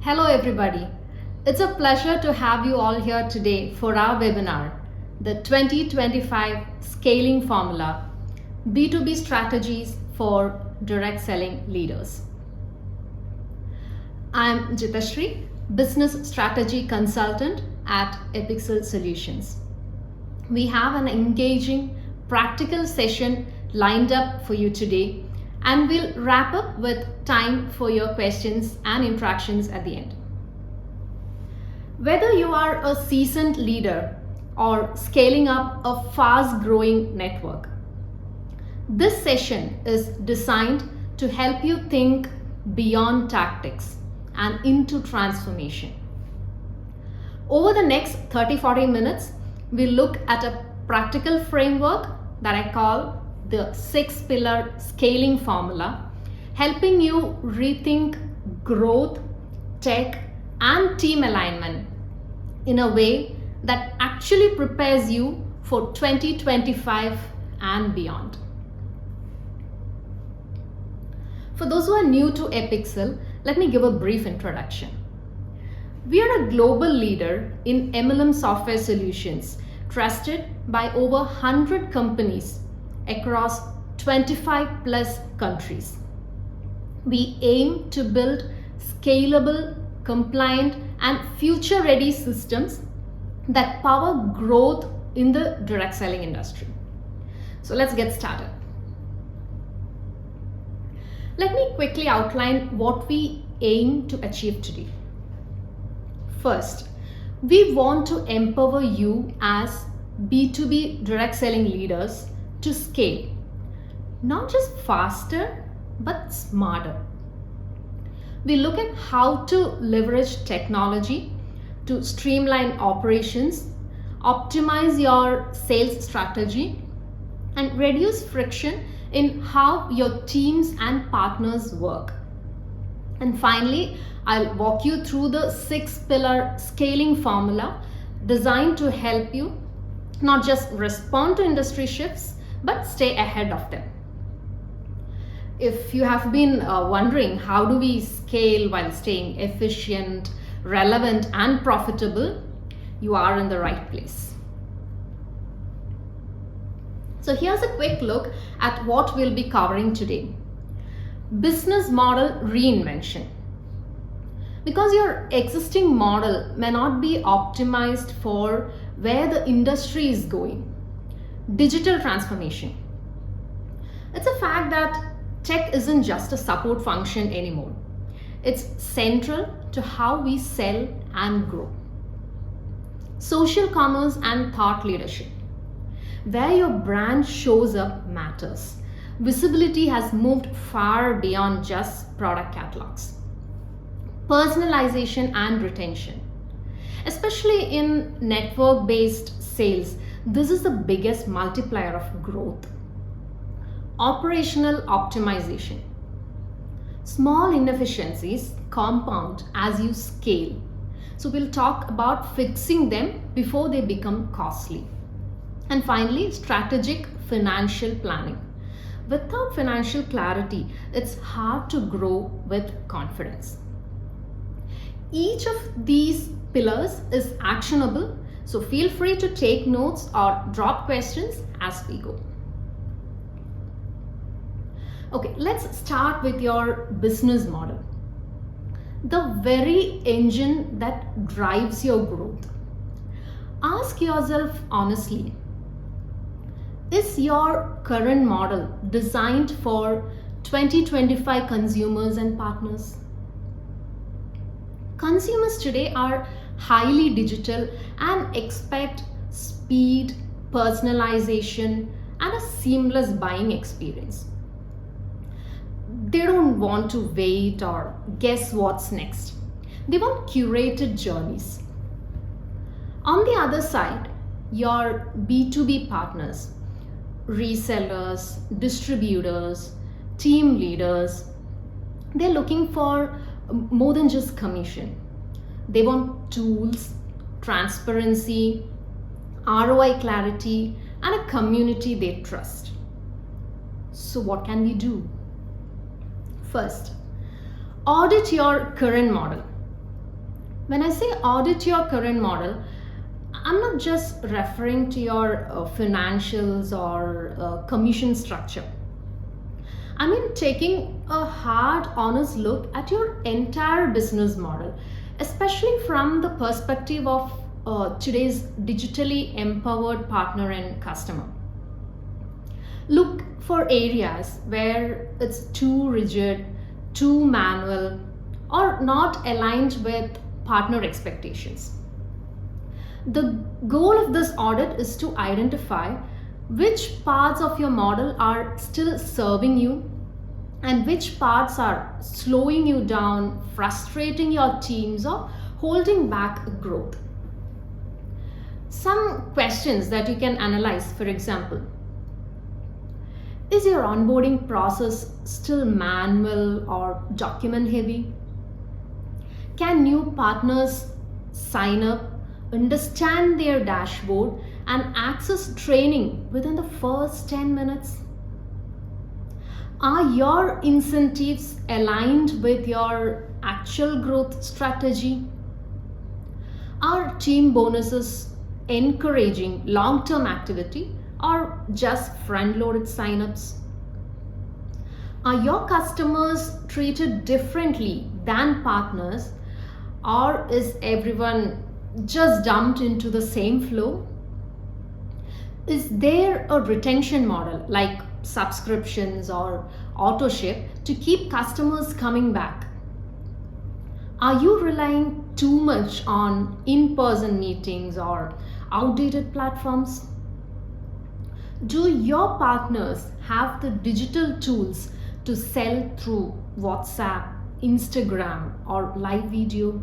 Hello everybody. It's a pleasure to have you all here today for our webinar, the 2025 Scaling Formula, B2B Strategies for Direct Selling Leaders. I'm Jithasree, Business Strategy Consultant at Epixelwebinarseries. We have an engaging, practical session lined up for you today, and we'll wrap up with time for your questions and interactions at the end. Whether you are a seasoned leader or scaling up a fast-growing network, this session is designed to help you think beyond tactics and into transformation. Over the next 30-40 minutes, we'll look at a practical framework that I call the 6-pillar scaling formula, helping you rethink growth, tech, and team alignment in a way that actually prepares you for 2025 and beyond. For those who are new to Epixel, let me give a brief introduction. We are a global leader in MLM software solutions, trusted by over 100 companies across 25 plus countries. We aim to build scalable, compliant, and future-ready systems that power growth in the direct selling industry. So let's get started. Let me quickly outline what we aim to achieve today. First, we want to empower you as B2B direct selling leaders to scale, not just faster, but smarter. We look at how to leverage technology to streamline operations, optimize your sales strategy, and reduce friction in how your teams and partners work. And finally, I'll walk you through the 6-pillar scaling formula designed to help you not just respond to industry shifts, but stay ahead of them. If you have been wondering how do we scale while staying efficient, relevant, and profitable, you are in the right place. So here's a quick look at what we'll be covering today. Business model reinvention. Because your existing model may not be optimized for where the industry is going. Digital transformation. It's a fact that tech isn't just a support function anymore. It's central to how we sell and grow. Social commerce and thought leadership. Where your brand shows up matters. Visibility has moved far beyond just product catalogs. Personalization and retention. Especially in network-based sales, this is the biggest multiplier of growth. Operational optimization. Small inefficiencies compound as you scale. So we'll talk about fixing them before they become costly. And finally, strategic financial planning. Without financial clarity, it's hard to grow with confidence. Each of these pillars is actionable, so feel free to take notes or drop questions as we go. Okay, let's start with your business model. The very engine that drives your growth. Ask yourself honestly, is your current model designed for 2025 consumers and partners? Consumers today are highly digital and expect speed, personalization, and a seamless buying experience. They don't want to wait or guess what's next. They want curated journeys. On the other side, your B2B partners, resellers, distributors, team leaders, they're looking for more than just commission. They want tools, transparency, ROI clarity, and a community they trust. So what can we do? First, audit your current model. When I say audit your current model, I'm not just referring to your financials or commission structure. I mean, taking a hard, honest look at your entire business model, especially from the perspective of today's digitally empowered partner and customer. Look for areas where it's too rigid, too manual, or not aligned with partner expectations. The goal of this audit is to identify which parts of your model are still serving you and which parts are slowing you down, frustrating your teams, or holding back growth. Some questions that you can analyze, for example, is your onboarding process still manual or document heavy? Can new partners sign up, understand their dashboard, and access training within the first 10 minutes? Are your incentives aligned with your actual growth strategy? Are team bonuses encouraging long-term activity or just front-loaded signups? Are your customers treated differently than partners, or is everyone just dumped into the same flow? Is there a retention model like subscriptions or auto ship to keep customers coming back? Are you relying too much on in-person meetings or outdated platforms? Do your partners have the digital tools to sell through WhatsApp, Instagram, or live video?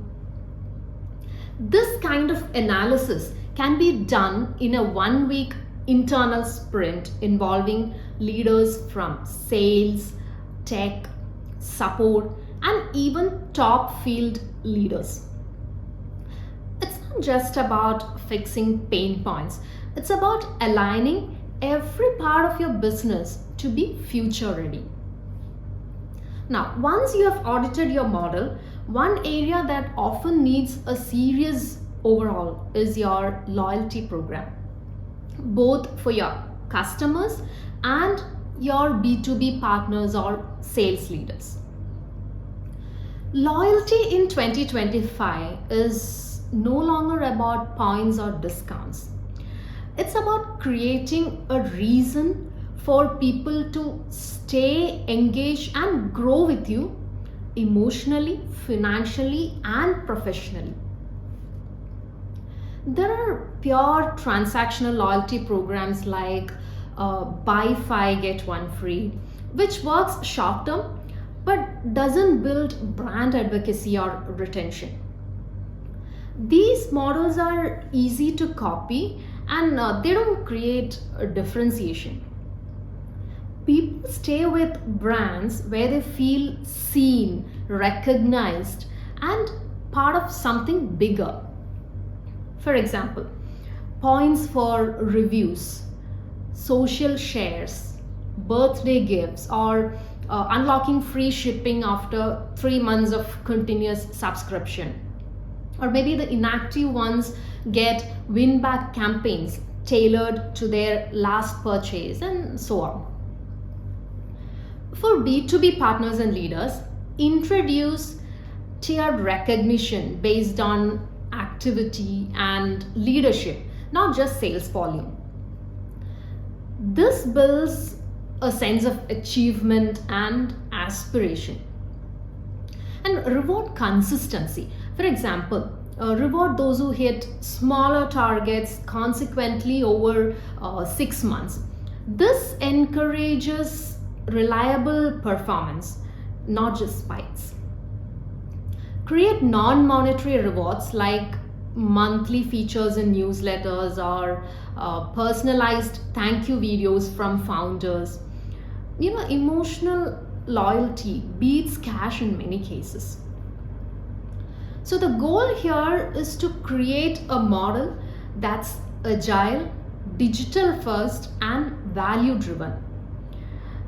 This kind of analysis can be done in a 1-week internal sprint involving leaders from sales, tech, support, and even top field leaders. It's not just about fixing pain points, it's about aligning every part of your business to be future ready. Now, once you have audited your model, one area that often needs a serious overhaul is your loyalty program, both for your customers and your B2B partners or sales leaders. Loyalty in 2025 is no longer about points or discounts. It's about creating a reason for people to stay engaged and grow with you emotionally, financially, and professionally. There are pure transactional loyalty programs like buy 5 get 1 free, which works short term but doesn't build brand advocacy or retention. These models are easy to copy and they don't create a differentiation. People stay with brands where they feel seen, recognized, and part of something bigger. For example, points for reviews, social shares, birthday gifts, or unlocking free shipping after 3 months of continuous subscription. Or maybe the inactive ones get win back campaigns tailored to their last purchase, and so on. For B2B partners and leaders, introduce tiered recognition based on activity and leadership, not just sales volume. This builds a sense of achievement and aspiration. And reward consistency. For example, reward those who hit smaller targets consequently over 6 months. This encourages reliable performance, not just spikes. Create non-monetary rewards like monthly features in newsletters or personalized thank you videos from founders. Emotional loyalty beats cash in many cases. So the goal here is to create a model that's agile, digital first, and value driven.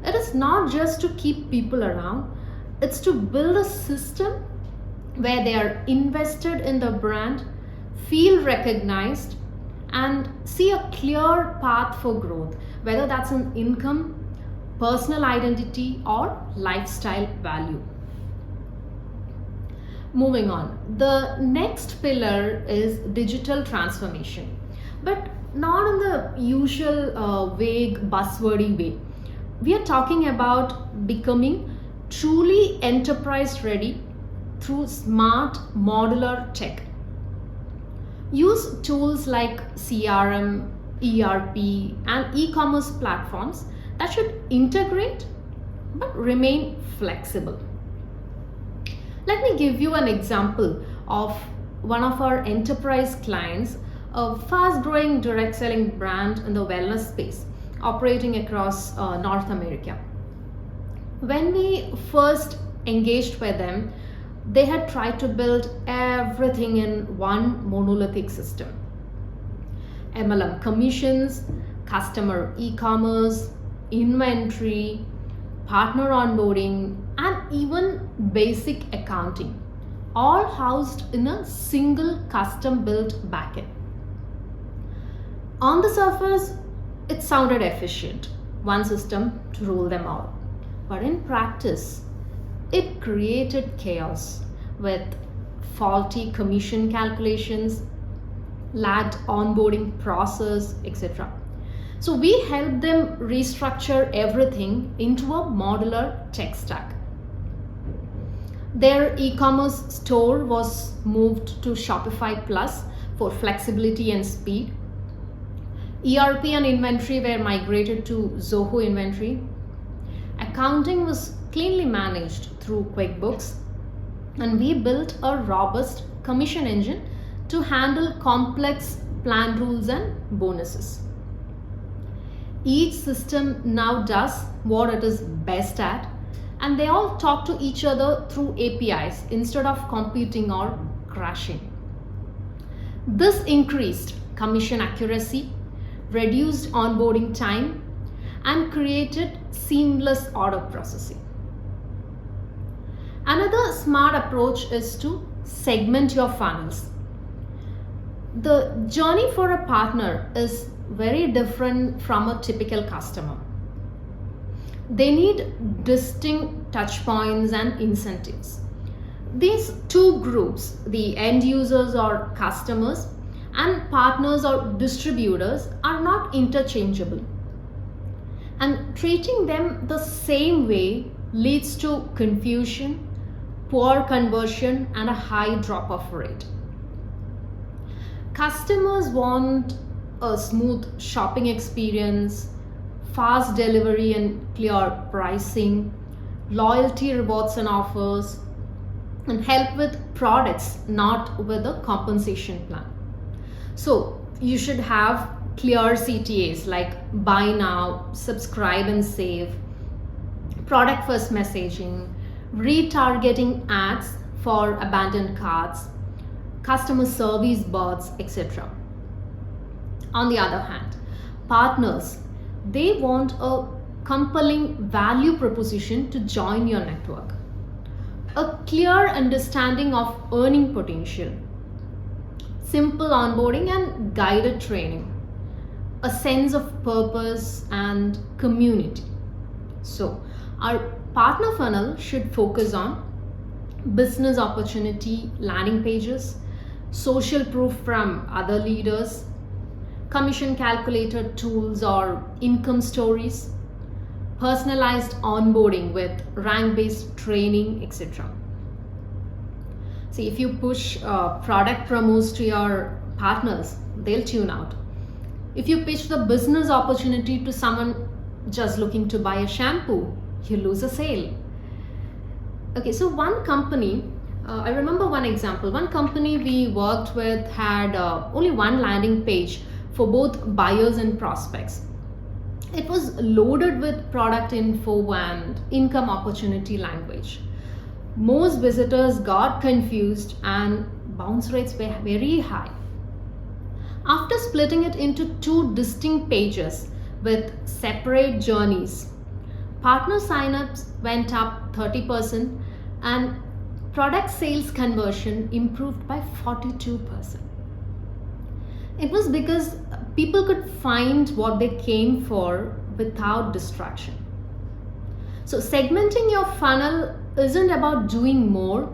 It is not just to keep people around, it's to build a system where they are invested in the brand, feel recognized, and see a clear path for growth, whether that's in income, personal identity, or lifestyle value. Moving on, the next pillar is digital transformation, but not in the usual vague buzzwordy way. We are talking about becoming truly enterprise ready through smart modular tech. Use tools like CRM, ERP, and e-commerce platforms that should integrate but remain flexible. Let me give you an example of one of our enterprise clients, a fast growing direct selling brand in the wellness space operating across North America. When we first engaged with them, they had tried to build everything in one monolithic system: MLM commissions, customer e-commerce, inventory, partner onboarding, and even basic accounting, all housed in a single custom built backend. On the surface, it sounded efficient, one system to rule them all. But in practice, it created chaos with faulty commission calculations, lagged onboarding process, etc. So we helped them restructure everything into a modular tech stack. Their e-commerce store was moved to Shopify Plus for flexibility and speed. ERP and inventory were migrated to Zoho Inventory. Accounting was cleanly managed through QuickBooks, and we built a robust commission engine to handle complex plan rules and bonuses. Each system now does what it is best at, and they all talk to each other through APIs instead of competing or crashing. This increased commission accuracy, reduced onboarding time, and created seamless order processing. Another smart approach is to segment your funnels. The journey for a partner is very different from a typical customer. They need distinct touch points and incentives. These two groups, the end users or customers and partners or distributors, are not interchangeable. And treating them the same way leads to confusion, poor conversion, and a high drop-off rate. Customers want a smooth shopping experience, fast delivery and clear pricing, loyalty rewards and offers, and help with products, not with a compensation plan. So you should have clear CTAs like buy now, subscribe and save, product first messaging, retargeting ads for abandoned carts, customer service bots, etc. On the other hand, partners, they want a compelling value proposition to join your network, a clear understanding of earning potential, simple onboarding and guided training, a sense of purpose and community. So our partner funnel should focus on business opportunity landing pages, social proof from other leaders, commission calculator tools or income stories, personalized onboarding with rank-based training, etc. See, if you push product promos to your partners, they'll tune out. If you pitch the business opportunity to someone just looking to buy a shampoo, you lose a sale. Okay, so one company, I remember one example. One company we worked with had only one landing page for both buyers and prospects. It was loaded with product info and income opportunity language. Most visitors got confused and bounce rates were very high. After splitting it into two distinct pages with separate journeys, partner signups went up 30% and product sales conversion improved by 42%. It was because people could find what they came for without distraction. So segmenting your funnel isn't about doing more,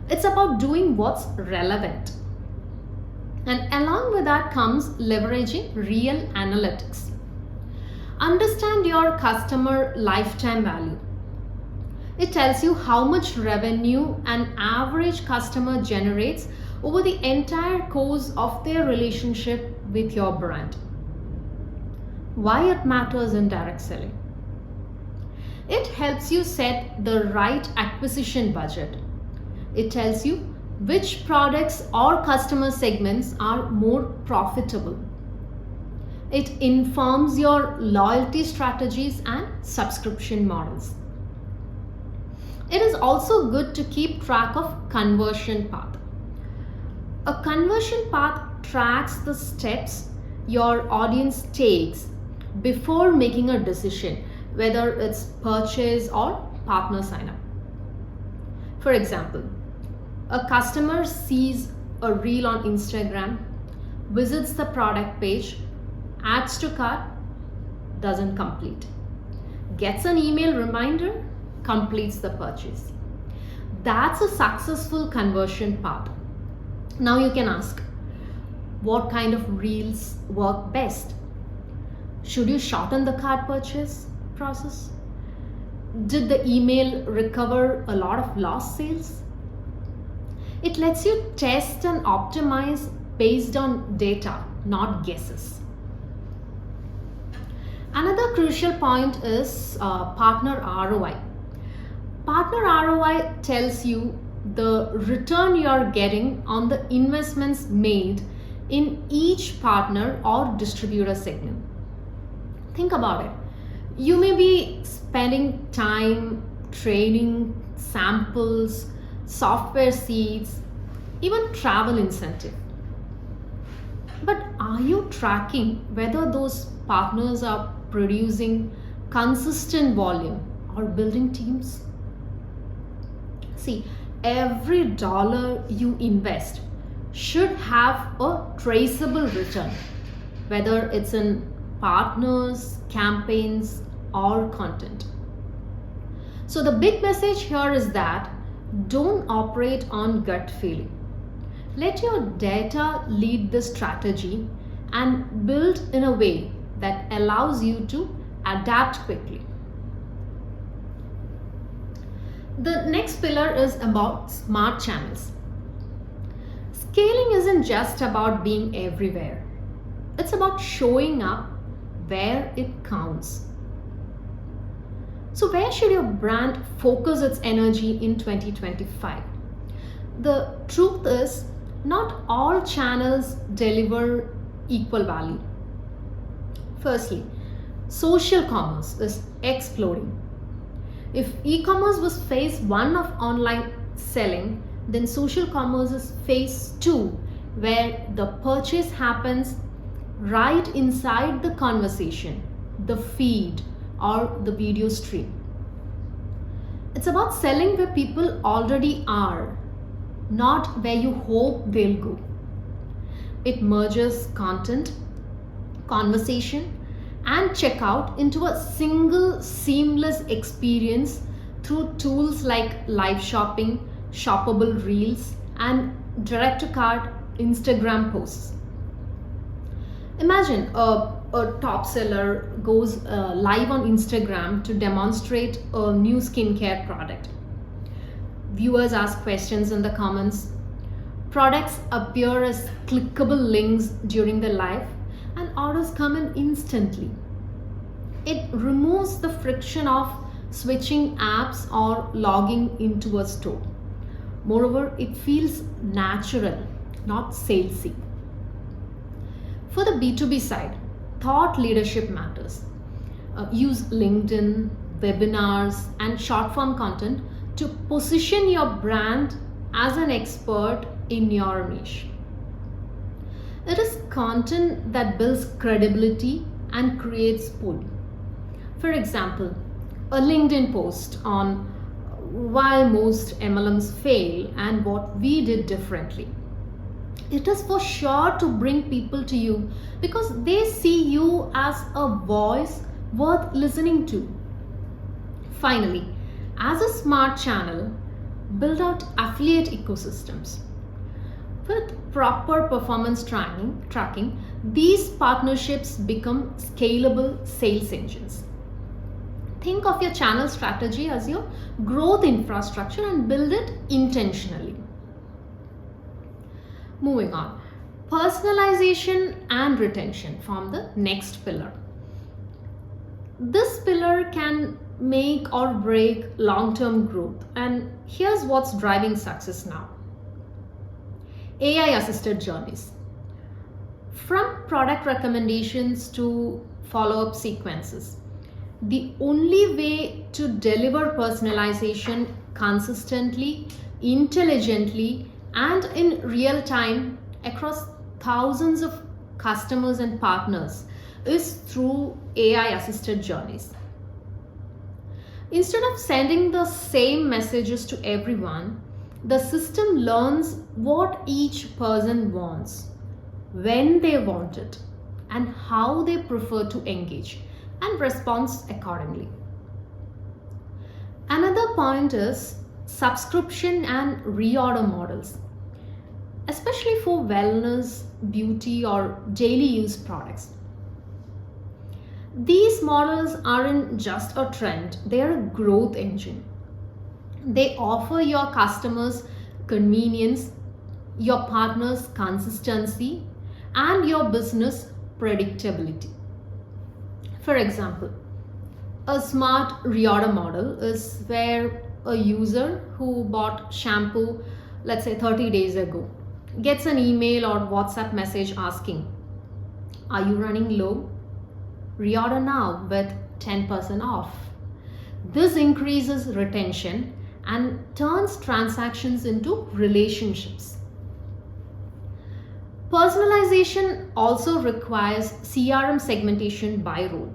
it's about doing what's relevant. And along with that comes leveraging real analytics. Understand your customer lifetime value. It tells you how much revenue an average customer generates over the entire course of their relationship with your brand. Why it matters in direct selling. It helps you set the right acquisition budget. It tells you which products or customer segments are more profitable. It informs your loyalty strategies and subscription models. It is also good to keep track of conversion path. A conversion path tracks the steps your audience takes before making a decision, whether it's purchase or partner sign up. For example, a customer sees a reel on Instagram, visits the product page, adds to cart, doesn't complete. Gets an email reminder, completes the purchase. That's a successful conversion path. Now you can ask, what kind of reels work best? Should you shorten the cart purchase process? Did the email recover a lot of lost sales? It lets you test and optimize based on data, not guesses. Another crucial point is partner ROI. Partner ROI tells you the return you're getting on the investments made in each partner or distributor segment. Think about it. You may be spending time training, samples, software seats, even travel incentive. But are you tracking whether those partners are producing consistent volume or building teams? See, every dollar you invest should have a traceable return, whether it's in partners, campaigns, or content. So the big message here is that don't operate on gut feeling. Let your data lead the strategy and build in a way that allows you to adapt quickly. The next pillar is about smart channels. Scaling isn't just about being everywhere. It's about showing up where it counts. So where should your brand focus its energy in 2025? The truth is, not all channels deliver equal value. Firstly, social commerce is exploding. If e-commerce was phase 1 of online selling, then social commerce is phase 2, where the purchase happens right inside the conversation, the feed, or the video stream. It's about selling where people already are, not where you hope they'll go. It merges content, conversation, and checkout into a single seamless experience through tools like live shopping, shoppable reels, and direct-to-cart Instagram posts. Imagine a top seller goes live on Instagram to demonstrate a new skincare product. Viewers ask questions in the comments. Products appear as clickable links during the live, and orders come in instantly. It removes the friction of switching apps or logging into a store. Moreover, it feels natural, not salesy. For the B2B side, thought leadership matters. Use LinkedIn, webinars, and short form content to position your brand as an expert in your niche. It is content that builds credibility and creates pull. For example, a LinkedIn post on why most MLMs fail and what we did differently. It is for sure to bring people to you because they see you as a voice worth listening to. Finally, as a smart channel, build out affiliate ecosystems. With proper performance tracking, these partnerships become scalable sales engines. Think of your channel strategy as your growth infrastructure and build it intentionally. Moving on, personalization and retention form the next pillar. This pillar can make or break long-term growth, and here's what's driving success now. AI assisted journeys. From product recommendations to follow-up sequences, the only way to deliver personalization consistently, intelligently, and in real time across thousands of customers and partners is through AI assisted journeys. Instead of sending the same messages to everyone, the system learns what each person wants, when they want it, and how they prefer to engage, and responds accordingly. Another point is subscription and reorder models, especially for wellness, beauty, or daily use products. These models aren't just a trend, they are a growth engine. They offer your customers convenience, your partners consistency, and your business predictability. For example, a smart reorder model is where a user who bought shampoo, let's say 30 days ago, gets an email or WhatsApp message asking, "Are you running low? Reorder now with 10% off." This increases retention and turns transactions into relationships. Personalization also requires CRM segmentation by role.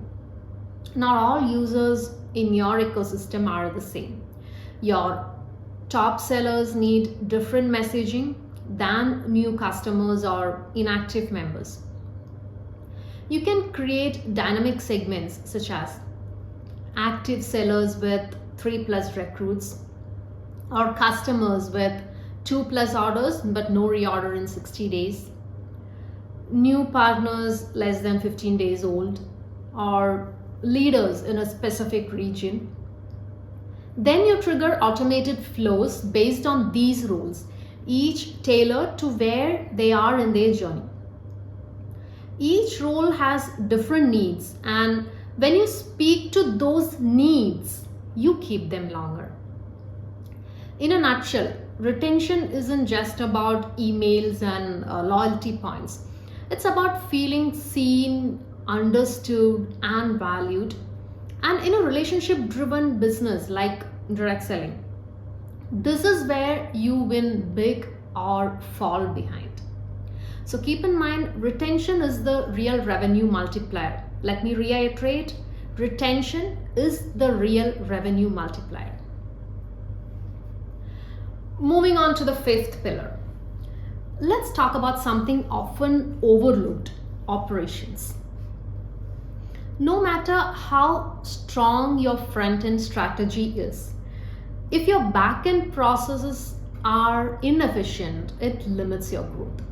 Not all users in your ecosystem are the same. Your top sellers need different messaging than new customers or inactive members. You can create dynamic segments such as active sellers with 3+ recruits, or customers with 2+ orders but no reorder in 60 days, new partners less than 15 days old, or leaders in a specific region. Then you trigger automated flows based on these roles, each tailored to where they are in their journey. Each role has different needs, and when you speak to those needs, you keep them longer. In a nutshell, retention isn't just about emails and loyalty points. It's about feeling seen, understood, and valued. And in a relationship-driven business like direct selling, this is where you win big or fall behind. So keep in mind, retention is the real revenue multiplier. Let me reiterate, retention is the real revenue multiplier. Moving on to the 5th pillar. Let's talk about something often overlooked: operations. No matter how strong your front-end strategy is, if your back-end processes are inefficient, it limits your growth.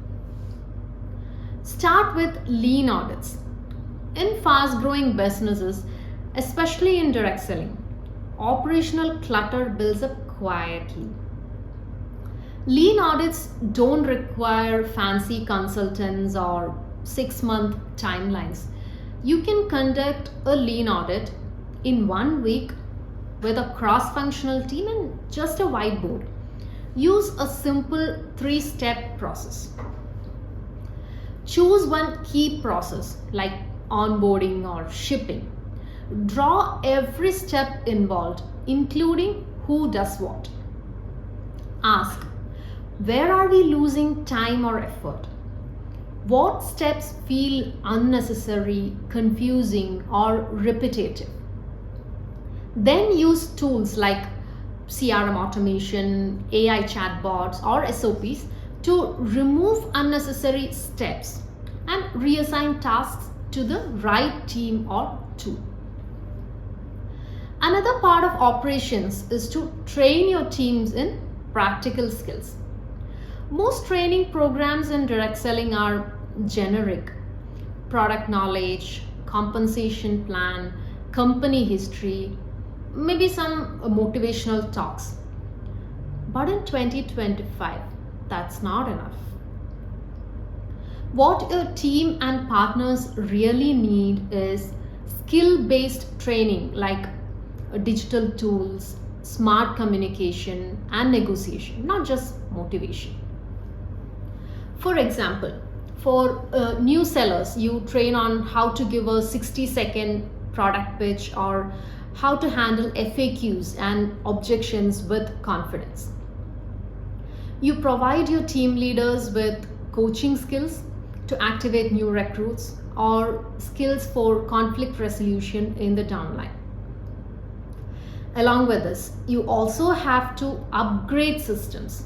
Start with lean audits. In fast-growing businesses, especially in direct selling, operational clutter builds up quietly. Lean audits don't require fancy consultants or 6-month timelines. You can conduct a lean audit in 1 week with a cross-functional team and just a whiteboard. Use a simple 3-step process. Choose one key process like onboarding or shipping. Draw every step involved, including who does what. Ask, where are we losing time or effort? What steps feel unnecessary, confusing, or repetitive? Then use tools like CRM automation, AI chatbots, or SOPs to remove unnecessary steps and reassign tasks to the right team or tool. Another part of operations is to train your teams in practical skills. Most training programs in direct selling are generic: product knowledge, compensation plan, company history, maybe some motivational talks. But in 2025, that's not enough. What your team and partners really need is skill-based training like digital tools, smart communication, and negotiation, not just motivation. For example, for new sellers, you train on how to give a 60-second product pitch or how to handle FAQs and objections with confidence. You provide your team leaders with coaching skills to activate new recruits or skills for conflict resolution in the downline. Along with this, you also have to upgrade systems.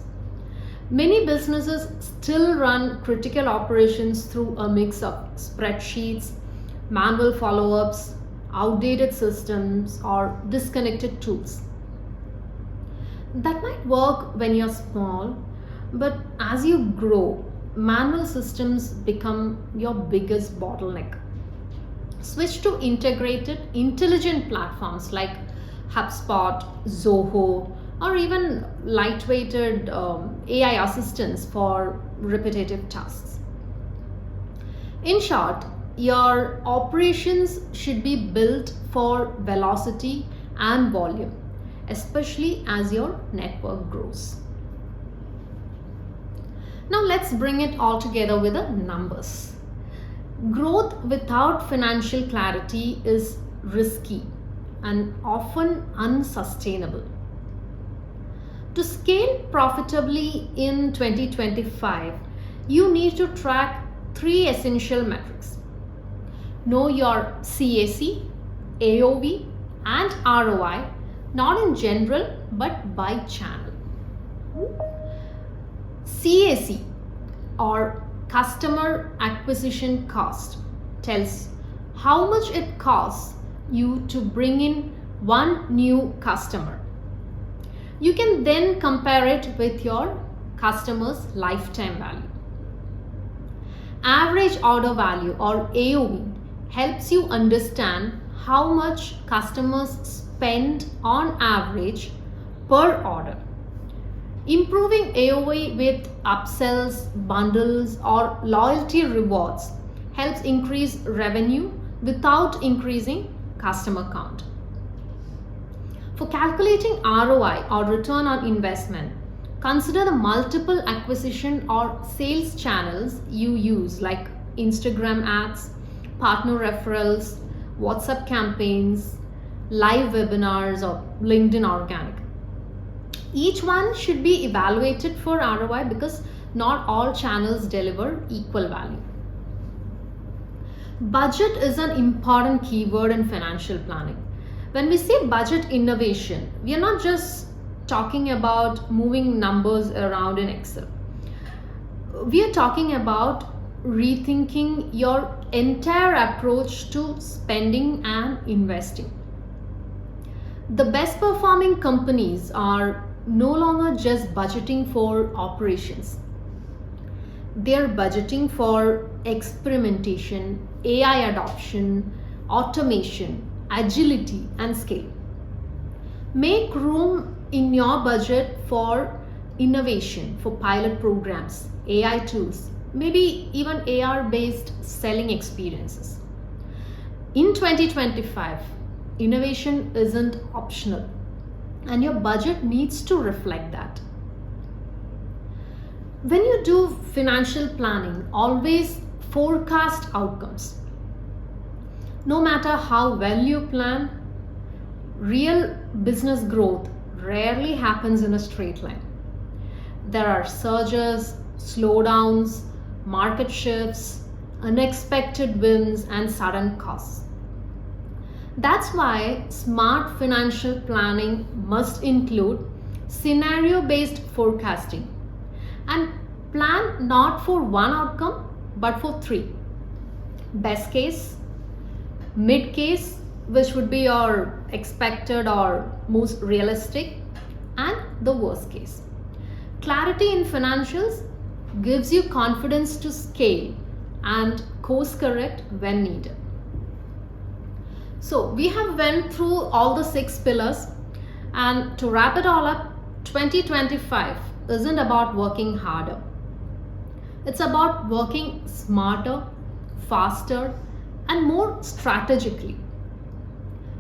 Many businesses still run critical operations through a mix of spreadsheets, manual follow-ups, outdated systems, or disconnected tools. That might work when you're small, but as you grow, manual systems become your biggest bottleneck. Switch to integrated, intelligent platforms like HubSpot, Zoho, or even lightweighted AI assistants for repetitive tasks. In short, your operations should be built for velocity and volume, especially as your network grows. Now let's bring it all together with the numbers. Growth without financial clarity is risky and often unsustainable. To scale profitably in 2025, you need to track 3 essential metrics. Know your CAC, AOV, and ROI, not in general but by channel. CAC, or customer acquisition cost, tells how much it costs you to bring in one new customer. You can then compare it with your customer's lifetime value. Average order value, or AOV, helps you understand how much customers spend on average per order. Improving AOV with upsells, bundles, or loyalty rewards helps increase revenue without increasing customer count. For calculating ROI, or return on investment, consider the multiple acquisition or sales channels you use, like Instagram ads, partner referrals, WhatsApp campaigns, live webinars, or LinkedIn organic. Each one should be evaluated for ROI because not all channels deliver equal value. Budget is an important keyword in financial planning. When we say budget innovation, we are not just talking about moving numbers around in Excel. We are talking about rethinking your entire approach to spending and investing. The best performing companies are no longer just budgeting for operations. They are budgeting for experimentation, AI adoption, automation, agility, and scale. Make room in your budget for innovation, for pilot programs, AI tools, maybe even AR-based selling experiences. In 2025, innovation isn't optional, and your budget needs to reflect that. When you do financial planning, always forecast outcomes. No matter how well you plan, real business growth rarely happens in a straight line. There are surges, slowdowns, market shifts, unexpected wins, and sudden costs. That's why smart financial planning must include scenario-based forecasting, and plan not for one outcome but for three. Best case, mid case, which would be your expected or most realistic, and the worst case. Clarity in financials gives you confidence to scale and course correct when needed. So we have went through all the 6 pillars, and to wrap it all up, 2025 isn't about working harder. It's about working smarter, faster, and more strategically.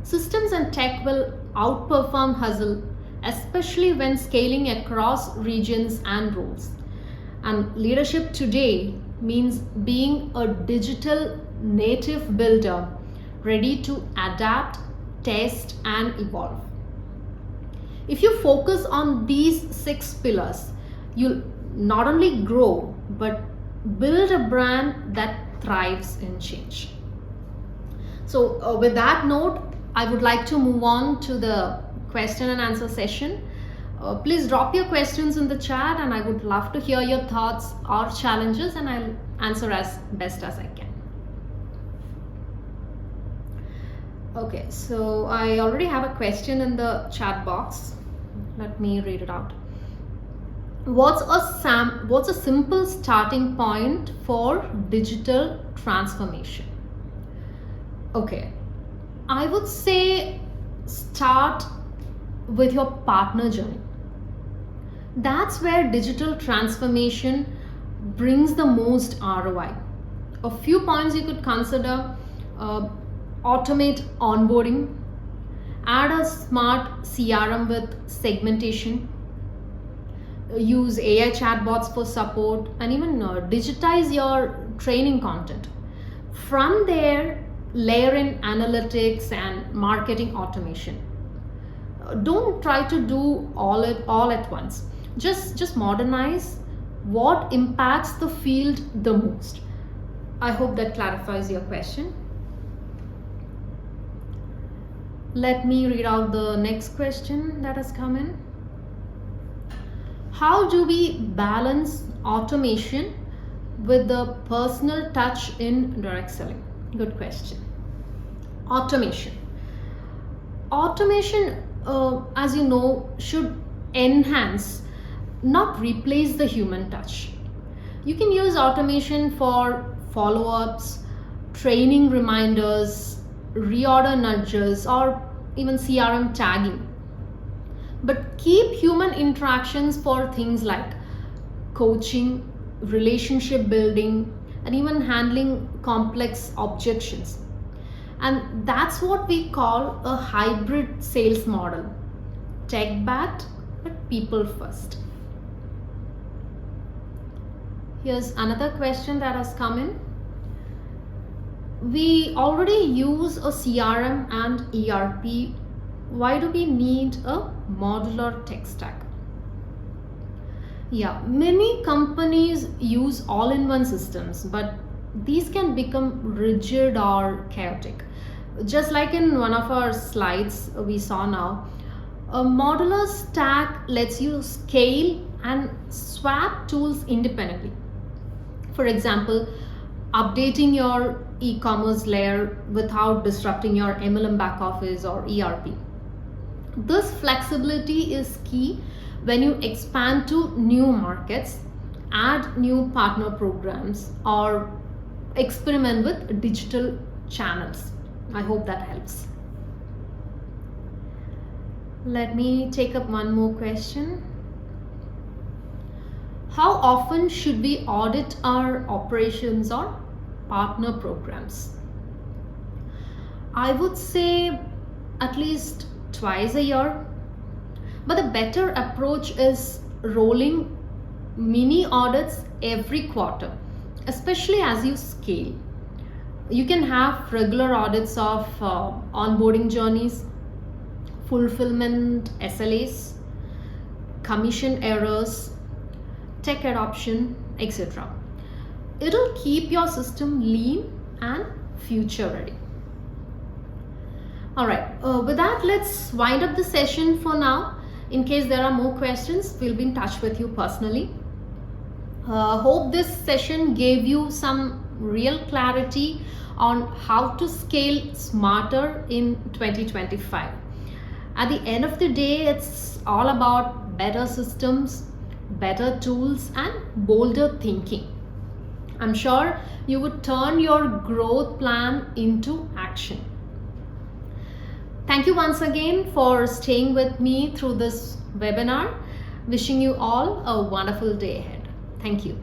Systems and tech will outperform hustle, especially when scaling across regions and roles. And leadership today means being a digital native builder, ready to adapt, test, and evolve. If you focus on these 6 pillars, you'll not only grow but build a brand that thrives in change. So with that note, I would like to move on to the question and answer session. Please drop your questions in the chat, and I would love to hear your thoughts or challenges, and I'll answer as best as I can. Okay, so I already have a question in the chat box. Let me read it out. What's a simple starting point for digital transformation? Okay, I would say start with your partner journey. That's where digital transformation brings the most ROI. A few points you could consider: automate onboarding, add a smart CRM with segmentation, use AI chatbots for support, and even digitize your training content. From there, layer in analytics and marketing automation. Don't try to do all at once. Just modernize what impacts the field the most. I hope that clarifies your question. Let me read out the next question that has come in. How do we balance automation with the personal touch in direct selling? Good question. Automation, as you know, should enhance, not replace the human touch. You can use automation for follow-ups, training reminders, reorder nudges, or even CRM tagging. But keep human interactions for things like coaching, relationship building, and even handling complex objections. And that's what we call a hybrid sales model. Tech-backed, but people first. Here's another question that has come in. We already use a CRM and ERP. Why do we need a modular tech stack? Yeah, many companies use all-in-one systems, but these can become rigid or chaotic. Just like in one of our slides we saw now, a modular stack lets you scale and swap tools independently. For example, updating your e-commerce layer without disrupting your MLM back office or ERP. This flexibility is key when you expand to new markets, add new partner programs, or experiment with digital channels. I hope that helps. Let me take up one more question. How often should we audit our operations or partner programs? I would say at least twice a year, but the better approach is rolling mini audits every quarter, especially as you scale. You can have regular audits of onboarding journeys, fulfillment SLAs, commission errors, tech adoption, etc. It'll keep your system lean and future ready. All right, with that, let's wind up the session for now. In case there are more questions, we'll be in touch with you personally. Hope this session gave you some real clarity on how to scale smarter in 2025. At the end of the day, it's all about better systems, better tools, and bolder thinking. I'm sure you would turn your growth plan into action. Thank you once again for staying with me through this webinar. Wishing you all a wonderful day ahead. Thank you.